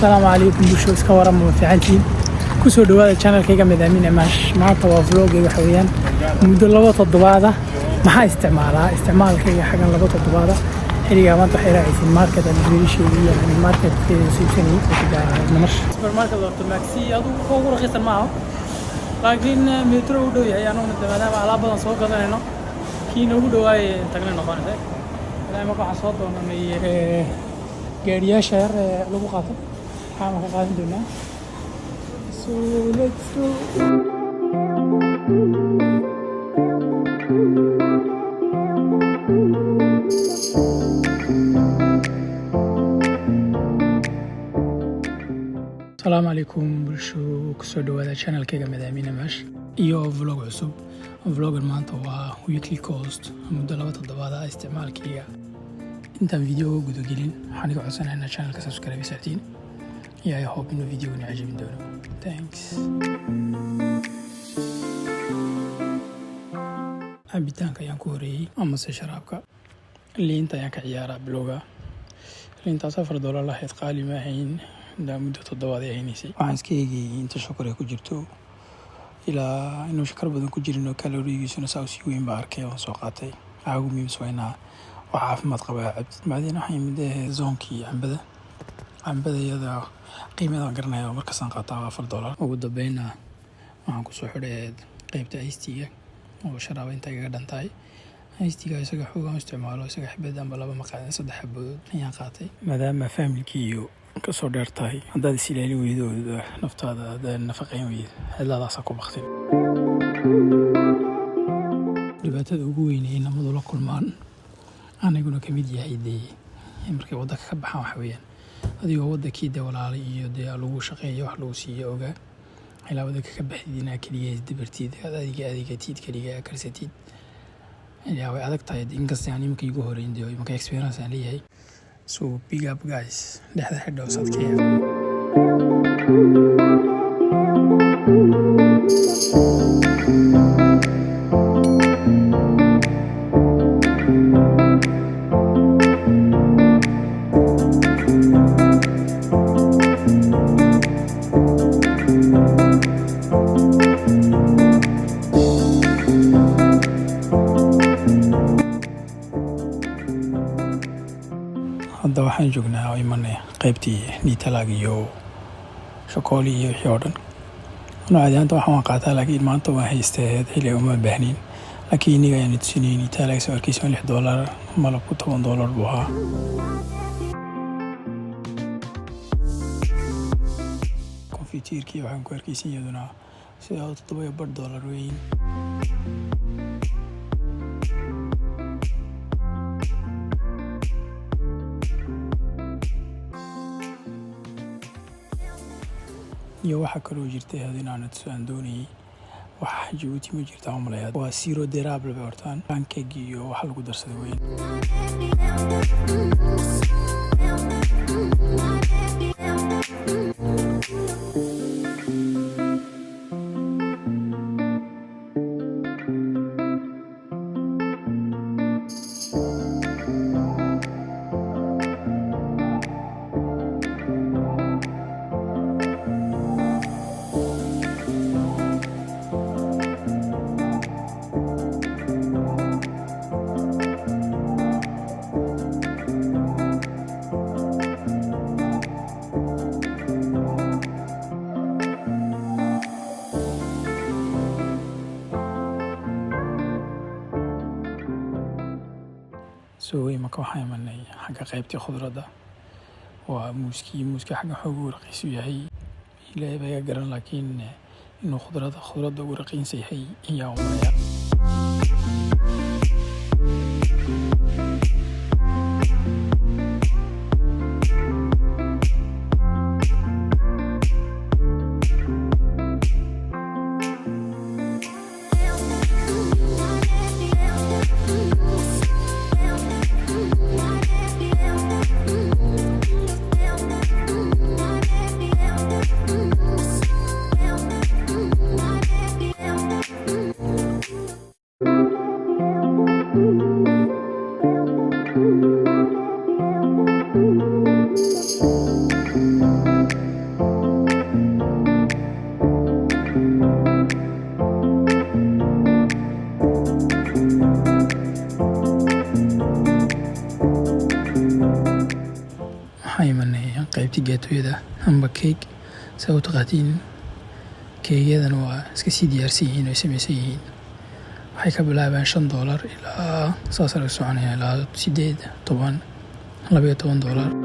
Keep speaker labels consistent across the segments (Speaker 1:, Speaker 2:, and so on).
Speaker 1: السلام عليكم بشو اسكا ورم fiicantiin kusoo dhawaada channelkayga Madaamin Imaash maanta waa vlog waxa weeyaan muddo 2 toddobaad ah maxaa isticmaalkayga xagan 2 toddobaad xiliga maanta waxay raacayeen market and very yani market seasoni namash supermarket oo maxi adu ugu raqiisan ma aha laakiin metro u dhow yahay anoo madamaada alaab badan soo gadanayno kiina ugu dhawaay tagna noqonaysa ilaa ma waxa soo doonanay gaariyaasha yar lagu qaato waxaan ka qaadan doonaa so let's go السلام عليكم bulsho kusoo dhawaada channelkayga Madaamin Imaash iyo vlog cusub vloggan maanta waa weekly cost muddo 2 toddobaad ah isticmaalkayga intaan video guda gelin waxaan iga codsanaynaa channelka subscribe saatiin iyo I hope inuu video na cajabin doono thanks cabitaanka ayaan ku horeeyay ama se sharaabka liinta ayaan ka ciyaaraa bloga liintaas $4 lahayd qaali ma ahayn muddo toddobaad ay haynaysay waxaan iska eegay inta shakar ay ku jirto ilaa inuu shakar badan ku jirin oo kaloriyigiisuna saa usii weyn baa arkay oo soo qaatay aagu miims waynaa wax caafimaad qabaa cabdid maadina waxay midee zoonkii cambada iyada qiimada garanaya oo markaasaan qaataa $4 ugu dambayna waxaan kusoo xidhay qaybta ice-tiga oo sharaaba inta igaga dhantahay ice-tiga isaga xoogaan isticmaalo isaga xibad amba 2 maqaad 3 xabood ayaan qaatay maadaama familkii iyo kasoo dheertahay haddaad is ilaali weydo naftaada haddaad nafaqayn weydo cidlaadaasa ku baktin dhibaatada ugu weyn ee namadu la kulmaan aniguna ka mid yahay dee markay waddanka ka baxaan waxa weeyaan adigoo waddankii dee walaalay iyo dee lagu shaqeeyo wax lagu siiyo ogaa ilaa waddanka ka baxdid inaa keliga isdabartid adiga keliga karsatid yaa way adag tahay inkasta aan iminka igu horeyn dee iminka experience aan leeyahay so big up guys dhexda xidho sadkeeya hadda waxaan joognaa oo imanay qaybtii niitalag iyo shokooli iyo wixii oo dhan caadiyaanta waxaan qaataa laakiin maanta waan haystay xilli uma baahnin laakiin iniga ayaan tusinay niitalag soo arkaysan $6 malabku $10 buu ahaa konfitiirkii waxaan ku arkaysan iyaduna $7 weyn iyo waxa kaloo jirtay hadin aan tusaan doonayay wax Djibouti ma jirta umaleeyay waa siro derable bay hortaan pancake iyo wax lagu darsaday weyn so imaka waxaan imanay xagga qaybtii khudradda waa muuska xagga xoog u raqiisu yahay ilaahay baa garan laakiin inuu khudradda ugu raqiinsan yahay ayaa umaleeya amba cake saa u taqaatiin. keegyadana waa iska sii diyaarsan yihiin oo samaysan yihiin. waxay ka bilaabaan $5 ilaa saas laga soconaya ilaa 8, 10, $12.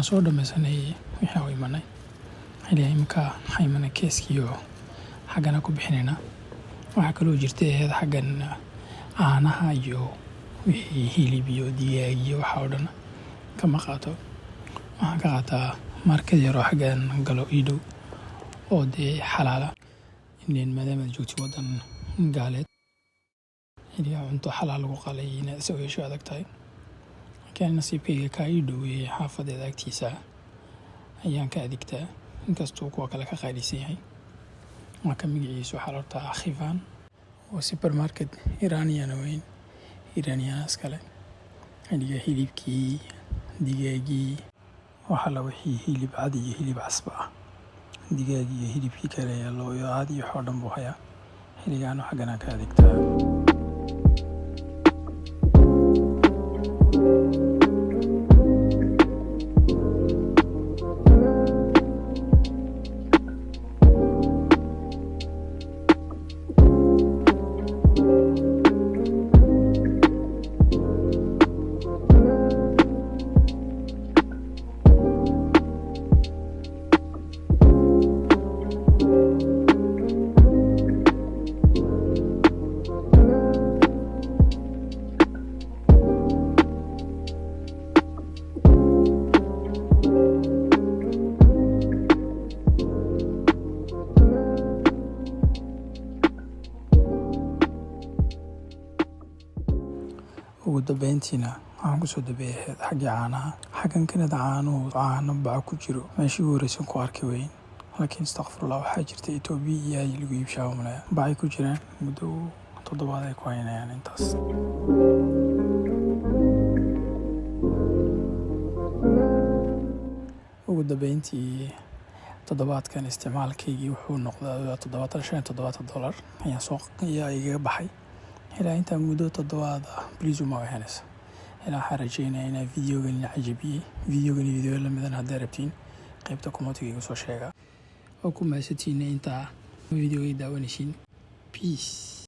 Speaker 1: soo dhamaysanay wixii aan imanay xilliga imka waxaan imanay keeskiyo xaggana ku bixinayna. waxaa kaloo jirtay xaggan caanaha iyo wixii hilib iyo digaag iyo waxa oo dhan kama qaato. waxaan ka qaataa markad yar oo xaggan galo ii dhow oo dee xalaala ineen maadaama joogti waddan gaaleed xilliga cunto xalaal lagu qalay inaad soo hesho adag tahay. كان نصيبكي كايدو حافظ ذاك تيسا أيام كأديكتا إنكستو كوا كلا كقاليسي ما كان مجلس وحررتها خيفان وسوبر ماركت إيرانيا نوين إيرانيا أسكالة اللي هيلي بكي دجاجي وحلا وحي هيلي بعادي هيلي بعصبة دجاجي هيلي بكي كلا يلا عادي يحرم بوحيا هيلي كانوا حقنا كأديكتا. ugu dambeyntiina waxaan ku soo dabeeyay xagga caanaha xaggan kanada caano baa ku jiro meeshii ugu horeysan ku arkay weyn laakiin astaghfirullah waxaa jirta Itoobiya iyo lagu iibshaa umaleeya baa ku jiraan muddo 7 ay ku haynayaan intaas. ugu dambeyntii toddobaadkan isticmaalkaygii wuxuu noqday $75 ayaan soo iga baxay ilaa inta muddo 7 please uma wahanaysa ilaa xarajeynaa inaa videogan la cajabiyay video la midan hadda rabtiin qaybta commentiga soo sheega oo ku maasantiin inta videoga daawanaysiin. Peace.